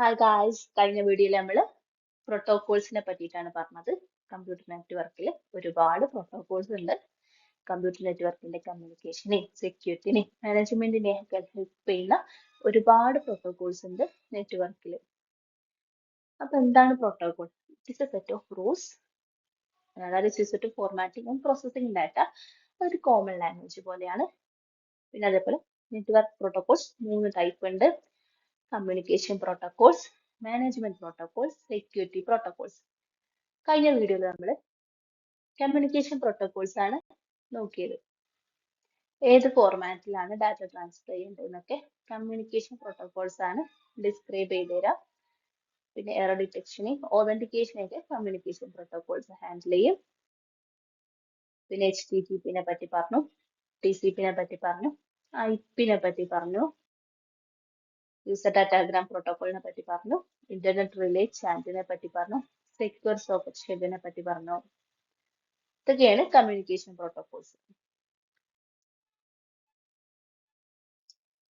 Hi guys, കഴിഞ്ഞ വീഡിയോയിൽ നമ്മൾ പ്രോട്ടോകോൾസിനെ പറ്റിയിട്ടാണ് പറഞ്ഞത്. കമ്പ്യൂട്ടർ നെറ്റ്വർക്കിൽ ഒരുപാട് പ്രോട്ടോകോൾസ് ഉണ്ട്. കമ്പ്യൂട്ടർ നെറ്റ്വർക്കിന്റെ കമ്മ്യൂണിക്കേഷനെയും സെക്യൂരിറ്റിനെയും മാനേജ്മെന്റിനെയും ഒക്കെ ഹെൽപ്പ് ചെയ്യുന്ന ഒരുപാട് പ്രോട്ടോകോൾസ് ഉണ്ട് നെറ്റ്വർക്കിൽ. അപ്പൊ എന്താണ് protocol? It is A set of rules that is used to formatting and processing data. ഒരു കോമൺ ലാംഗ്വേജ് പോലെയാണ്. പിന്നെ അതേപോലെ നെറ്റ്വർക്ക് പ്രോട്ടോകോൾസ് 3 ടൈപ്പ് ഉണ്ട്. Communication protocols, management protocols, security protocols. കഴിഞ്ഞ വീഡിയോയിൽ നമ്മൾ കമ്മ്യൂണിക്കേഷൻ പ്രോട്ടോകോൾസ് ആണ് നോക്കിയത്. ഏത് ഫോർമാറ്റിലാണ് ഡാറ്റ ട്രാൻസ്ഫർ ചെയ്യേണ്ടതെന്നൊക്കെ കമ്മ്യൂണിക്കേഷൻ പ്രോട്ടോകോൾസ് ആണ് ഡിസ്ക്രൈബ് ചെയ്ത് തരാം. പിന്നെ എറർ ഡിറ്റക്ഷനെയും ഓതന്റിക്കേഷനെയൊക്കെ കമ്മ്യൂണിക്കേഷൻ പ്രോട്ടോകോൾസ് ഹാൻഡിൽ ചെയ്യും. പിന്നെ HTTP പറ്റി പറഞ്ഞു, TCP പറ്റി പറഞ്ഞു, IP പറ്റി പറഞ്ഞു, യൂസർ ഡാറ്റാഗ്രാം പ്രോട്ടോകോളിനെ പറ്റി പറഞ്ഞു, ഇന്റർനെറ്റ് റിലേ ചാറ്റിനെ പറ്റി പറഞ്ഞു, സെക്യൂർ സോക്കറ്റ് ഷെഡിനെ പറ്റി പറഞ്ഞു. ഇതൊക്കെയാണ് കമ്മ്യൂണിക്കേഷൻ പ്രോട്ടോകോൾസ്.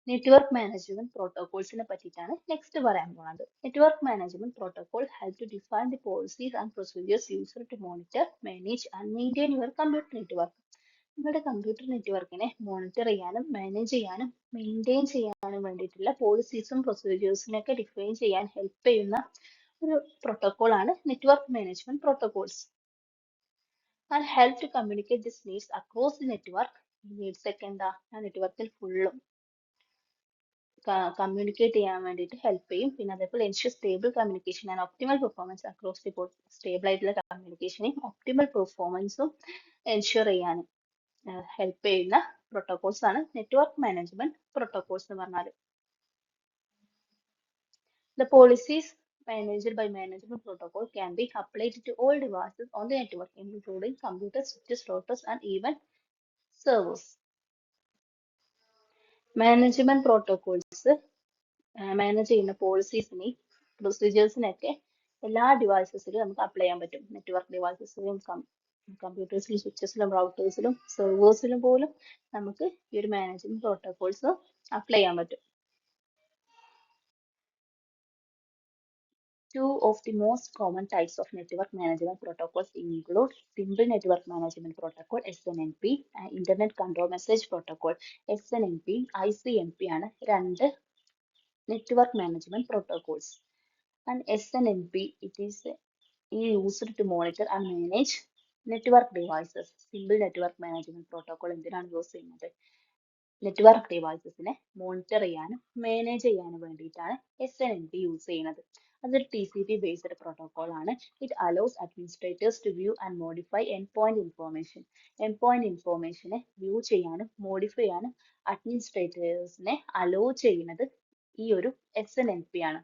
നെറ്റ്വർക്ക് മാനേജ്മെന്റ് പ്രോട്ടോകോൾസിനെ പറ്റിയിട്ടാണ് നെക്സ്റ്റ് പറയാൻ പോകുന്നത്. Network management protocol help to define the policies and procedures used to monitor, manage and maintain your computer network. നിങ്ങളുടെ കമ്പ്യൂട്ടർ നെറ്റ്വർക്കിനെ മോണിറ്റർ ചെയ്യാനും മാനേജ് ചെയ്യാനും മെയിൻറ്റെയിൻ ചെയ്യാനും വേണ്ടിയിട്ടുള്ള പോളിസീസും പ്രൊസീജിയേഴ്സിനൊക്കെ ഡിഫൈൻ ചെയ്യാൻ ഹെൽപ്പ് ചെയ്യുന്ന ഒരു പ്രോട്ടോകോൾ ആണ് network management protocols. And help to communicate this needs across the network. Needs ഒക്കെ എന്താ? ആ നെറ്റ്വർക്കിൽ ഫുള്ളും കമ്മ്യൂണിക്കേറ്റ് ചെയ്യാൻ വേണ്ടിയിട്ട് ഹെൽപ്പ് ചെയ്യും. പിന്നെ അതേപോലെ ensure stable communication and optimal performance across the board. Stable ആയിട്ടുള്ള കമ്മ്യൂണിക്കേഷനെയും ഒപ്റ്റിമൽ പെർഫോമൻസും എൻഷുർ ചെയ്യാൻ ഹെൽപ്പ് ചെയ്യുന്ന പ്രോട്ടോകോൾസ് ആണ് നെറ്റ്വർക്ക് മാനേജ്മെന്റ് പ്രോട്ടോകോൾസ് എന്ന് പറഞ്ഞാൽ. The policies managed by management protocol can be applied to all devices on the network, including computers, switches, routers, and even servers. Management protocols manage ചെയ്യുന്ന പോളിസീസിനെയും പ്രൊസീജിയേഴ്സിനൊക്കെ എല്ലാ ഡിവൈസസിലും നമുക്ക് apply ചെയ്യാൻ പറ്റും. Network ഡിവൈസസിലും കമ്പ്യൂട്ടേഴ്സിലും സ്വിച്ചസിലും റൗട്ടേഴ്സിലും സെർവേഴ്സിലും പോലും നമുക്ക് ഈ ഒരു മാനേജ്മെന്റ് പ്രോട്ടോകോൾസ് അപ്ലൈ ചെയ്യാൻ പറ്റും. Two of the most common types of network management protocols include Simple Network Management Protocol (SNMP) and Internet Control Message Protocol (SNMP). ICMP ആണ് രണ്ട് network management protocols. And SNMP, it is used to monitor and manage network devices. Simple Network Management Protocol എന്തിനാണ് use ചെയ്യുന്നത്? Network ഡിവൈസസിനെ monitor ചെയ്യാനും manage ചെയ്യാനും വേണ്ടിയിട്ടാണ് SNMP use ചെയ്യുന്നത്. അതൊരു TCP ബേസ്ഡ് പ്രോട്ടോകോൾ ആണ്. It allows administrators to view and modify end point information. End point ഇൻഫോർമേഷനെ വ്യൂ ചെയ്യാനും മോഡിഫൈ ചെയ്യാനും അഡ്മിനിസ്ട്രേറ്റേഴ്സിനെ അലോ ചെയ്യുന്നത് ഈ ഒരു SNMP ആണ്.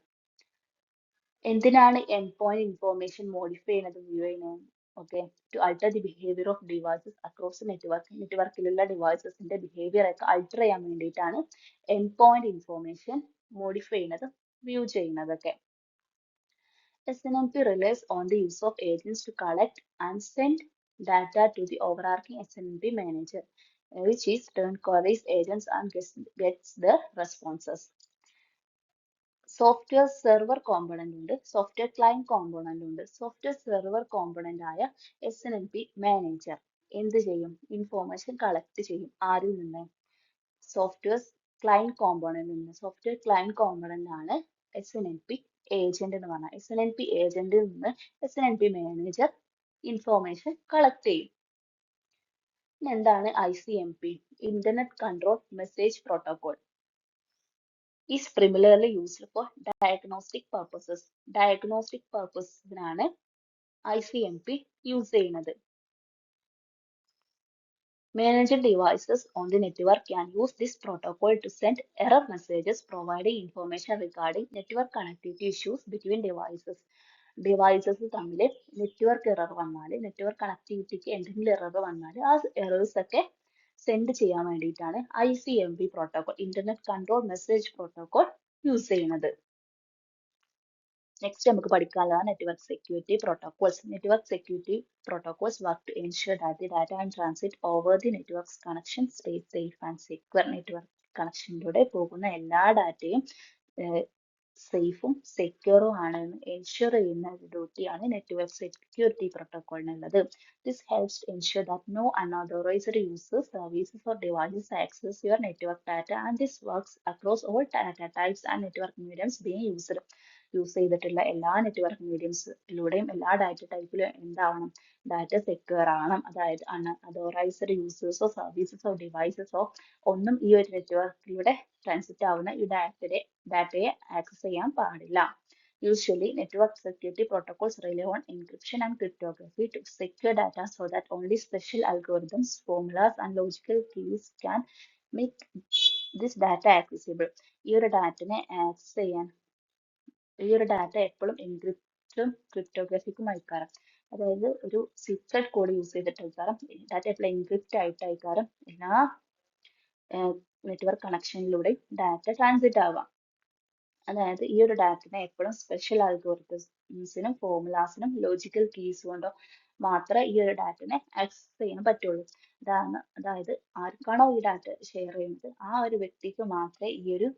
എന്തിനാണ് എൻഡ് പോയിന്റ് ഇൻഫോർമേഷൻ മോഡിഫൈ ചെയ്യുന്നത്, വ്യൂ ചെയ്യുന്നത്? Okay, to alter the behaviour of devices across network. നെറ്റ്വർക്കിലുള്ള ഡിവൈസസിന്റെ ബിഹേവിയർ ഒക്കെ അൾട്ടർ ചെയ്യാൻ വേണ്ടിയിട്ടാണ് എൻഡ് പോയിന്റ് ഇൻഫോർമേഷൻ മോഡിഫൈ ചെയ്യുന്നത്, വ്യൂ ചെയ്യുന്നതൊക്കെ. SNMP relies on the use of agents to collect and send data to the overarching SNMP manager, which is turn queries agents and gets the responses. Software server component ഉണ്ട്, software client component ഉണ്ട്. Software server component ആയ SNMP manager എന്ത് ചെയ്യും? Information collect ചെയ്യും. ആരിൽ നിന്ന്? Software client component നിന്ന്. Software client component ആണ് SNMP ഏജന്റ് എന്ന് പറഞ്ഞാൽ. SNMP ഏജന്റിൽ നിന്ന് SNMP മാനേജർ ഇൻഫോർമേഷൻ കളക്ട് ചെയ്യും. എന്താണ് ICMP? Internet control message protocol is primarily used for diagnostic purposes. Diagnostic purpose-നാണ് ICMP use ചെയ്യുന്നത്. Managed devices on the network can use this protocol to send error messages providing information regarding network connectivity issues between devices. Devices തമ്മിൽ network error വന്നാൽ, network കണക്ടിവിറ്റിക്ക് എന്തെങ്കിലും error വന്നാൽ ആ errors ഒക്കെ send ചെയ്യാൻ വേണ്ടിയിട്ടാണ് ICMP protocol, internet control message protocol use ചെയ്യുന്നത്. Next നമുക്ക് പഠിക്കാനുള്ളതാണ് network security protocols. Network security protocols work to ensure that the data and transit over the network connection stay safe and secure. നെറ്റ്വർക്ക് കണക്ഷനിലൂടെ പോകുന്ന എല്ലാ ഡാറ്റയും സേഫും സെക്യൂറും ആണെന്ന് എൻഷുർ ചെയ്യുന്ന ഒരു ഡ്യൂട്ടിയാണ് നെറ്റ്വർക്ക് സെക്യൂരിറ്റി പ്രോട്ടോക്കോളിനുള്ളത്. This helps to ensure that no unauthorized users, services or devices access your network data, and this works across all data types and network mediums being used. Use ചെയ്തിട്ടുള്ള എല്ലാ network മീഡിയംസിലൂടെയും എല്ലാ data ടൈപ്പിലും എന്താവണം, data secure ആവണം. അതായത് അൺഅതോറൈസ്ഡ് യൂസേഴ്സോ സർവീസസോ ഡിവൈസസോ ഒന്നും ഈ ഒരു നെറ്റ്വർക്കിലൂടെ transit ആവുന്ന ഈ ഡാറ്റയെ ആക്സസ് ചെയ്യാൻ പാടില്ല. Usually, network security protocols rely on encryption and cryptography to secure data so that only special algorithms, formulas, and logical keys can make this data accessible. ഈ ഒരു ഡാറ്റനെ ആക്സസ് ചെയ്യാൻ ഈ ഒരു ഡാറ്റ എപ്പോഴും എൻക്രിപ്റ്റും ക്രിപ്റ്റോഗ്രഫിക്കും അയക്കാരം. അതായത് ഒരു സീക്രട്ട് കോഡ് യൂസ് ചെയ്തിട്ട് അയക്കാരം. Data എപ്പോഴും എൻക്രിപ്റ്റ് ആയിട്ട് അയക്കാരം. എല്ലാ നെറ്റ്വർക്ക് കണക്ഷനിലൂടെ ഡാറ്റ ട്രാൻസിറ്റ് ആവാം. അതായത് ഈ ഒരു ഡാറ്റനെ എപ്പോഴും സ്പെഷ്യൽ അൽഗോരിതംസിനും ഫോർമുലാസിനും ലോജിക്കൽ കീസ് കൊണ്ടോ മാത്രമേ ഈ ഒരു ഡാറ്റനെ ആക്സസ് ചെയ്യാൻ പറ്റുള്ളൂ. അതായത് ആർക്കാണോ ഈ ഡാറ്റ ഷെയർ ചെയ്യുന്നത് ആ ഒരു വ്യക്തിക്ക് മാത്രമേ ഈ ഒരു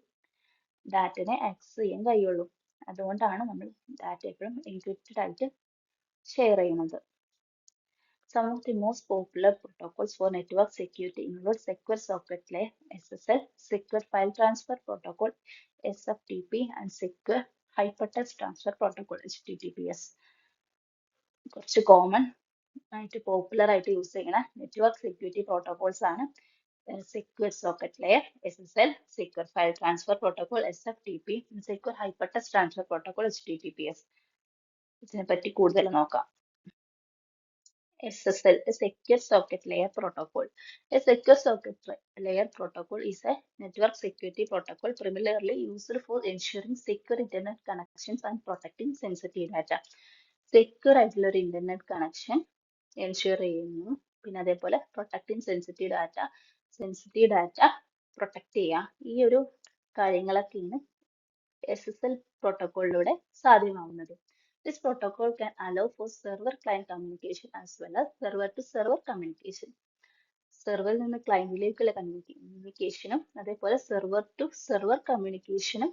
ഡാറ്റനെ ആക്സസ് ചെയ്യാൻ കഴിയുള്ളൂ. അതുകൊണ്ടാണ് നമ്മൾ ഡാറ്റ എപ്പോഴും എൻക്രിപ്റ്റഡ് ആയിട്ട് ഷെയർ ചെയ്യുന്നത്. Some of the most popular protocols for network security include Secure Socket Layer (SSL), Secure File Transfer Protocol (SFTP), and Secure Hypertext Transfer Protocol (HTTPS). കുറച്ച് കോമൺ ആയിട്ട് പോപ്പുലർ ആയിട്ട് യൂസ് ചെയ്യുന്ന network security protocols ആണ് Secure Socket Layer (SSL), Secure File Transfer Protocol (SFTP), and Secure Hypertext Transfer Protocol (HTTPS). ഇതിനെപ്പറ്റി കൂടുതൽ നോക്കാം. SSL, a Secure Socket Layer Protocol. A Secure Socket Layer Protocol is a network security protocol primarily used for ensuring secure internet connections and protecting sensitive data. Secure ആയിട്ടുള്ള ഒരു internet connection ensure ചെയ്യുന്നു. പിന്നെ അതേപോലെ protecting sensitive data protect ചെയ്യുക. ഈ ഒരു കാര്യങ്ങളൊക്കെയാണ് SSL പ്രോട്ടോക്കോളിലൂടെ സാധ്യമാവുന്നത്. This protocol can allow for server-client communication as well as server-to-server communication. സെർവറിൽ നിന്ന് ക്ലയന്റിലേക്കുള്ള കമ്മ്യൂണിക്കേഷനും അതേപോലെ സെർവർ-ടു-സെർവർ കമ്മ്യൂണിക്കേഷനും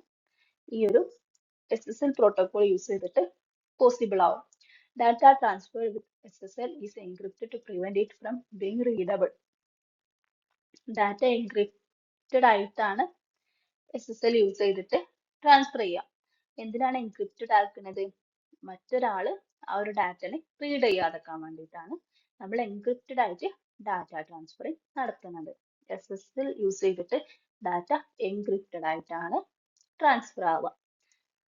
ഈ ഒരു SSL പ്രോട്ടോകോൾ യൂസ് ചെയ്തിട്ട് പോസിബിൾ ആവും. Data transfer with SSL is encrypted to prevent it from being readable. Data encrypted ആയിട്ടാണ് SSL use ചെയ്തിട്ട് transfer ചെയ്യുക. എന്തിനാണ് എൻക്രിപ്റ്റഡ് ആക്കുന്നത്? മറ്റൊരാള് ആ ഒരു ഡാറ്റനെ റീഡ് ചെയ്യാതെക്കാൻ വേണ്ടിയിട്ടാണ് നമ്മൾ എൻക്രിപ്റ്റഡ് ആയിട്ട് ഡാറ്റ ട്രാൻസ്ഫറിങ് നടത്തുന്നത്. SSL യൂസ് ചെയ്തിട്ട് ഡാറ്റ എൻക്രിപ്റ്റഡ് ആയിട്ടാണ് ട്രാൻസ്ഫർ ആവുക.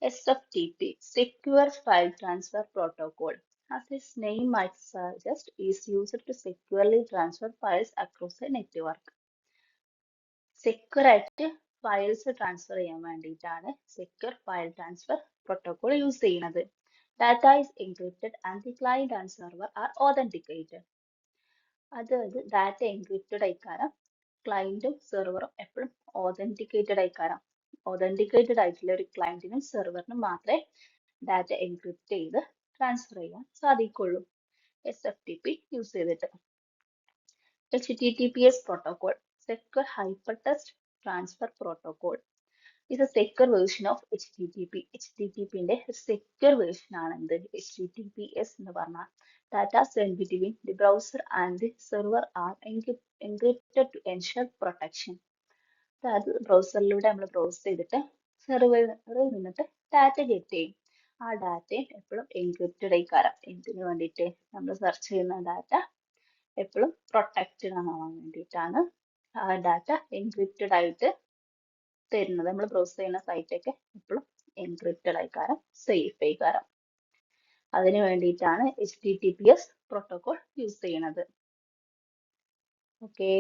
SFTP, Secure File Transfer Protocol, as its name might suggest, is used to securely transfer files across a network. Secure ആയിട്ട് ഫയൽസ് ട്രാൻസ്ഫർ ചെയ്യാൻ വേണ്ടിയിട്ടാണ് secure file transfer protocol use ചെയ്യുന്നത്. Data is encrypted and the client and server are authenticated. അതായത് data encrypted ആയിക്കാരം, ക്ലയന്റും സെർവറും എപ്പോഴും authenticated ആയിക്കാരം. Authenticated ആയിട്ടുള്ള ഒരു ക്ലയന്റിനും സെർവറിനും മാത്രമേ data encrypt ചെയ്ത് ട്രാൻസ്ഫർ ചെയ്യാൻ സാധിക്കുള്ളൂ SFTP യൂസ് ചെയ്തിട്ട്. HTTPS protocol, Secure Hypertext Transfer Protocol, is a secure version of HTTP. HTTP-ന്റെ secure version ആണെന്ത് HTTPS എന്ന് പറഞ്ഞാൽ. Data sent between the browser and the server are encrypted to ensure protection. അതായത് ബ്രൗസറിലൂടെ നമ്മൾ browse ചെയ്തിട്ട് സെർവറിൽ നിന്നിട്ട് data get ചെയ്യും. ആ data എപ്പോഴും എൻക്രിപ്റ്റഡ് ആയിക്കാരം. എന്തിനു വേണ്ടിയിട്ട്? നമ്മൾ സെർച്ച് ചെയ്യുന്ന ഡാറ്റ എപ്പോഴും പ്രൊട്ടക്റ്റഡ് ആവാൻ വേണ്ടിയിട്ടാണ് ആ ഡാറ്റ എൻക്രിപ്റ്റഡ് ആയിട്ട് തരുന്നത്. നമ്മൾ ബ്രൗസ് ചെയ്യുന്ന സൈറ്റൊക്കെ എപ്പോഴും എൻക്രിപ്റ്റഡ് ആയിക്കാരം, സേഫ് ആയിക്കാരം. അതിനു വേണ്ടിയിട്ടാണ് HTTPS പ്രോട്ടോകോൾ യൂസ് ചെയ്യുന്നത്. ഓക്കെ.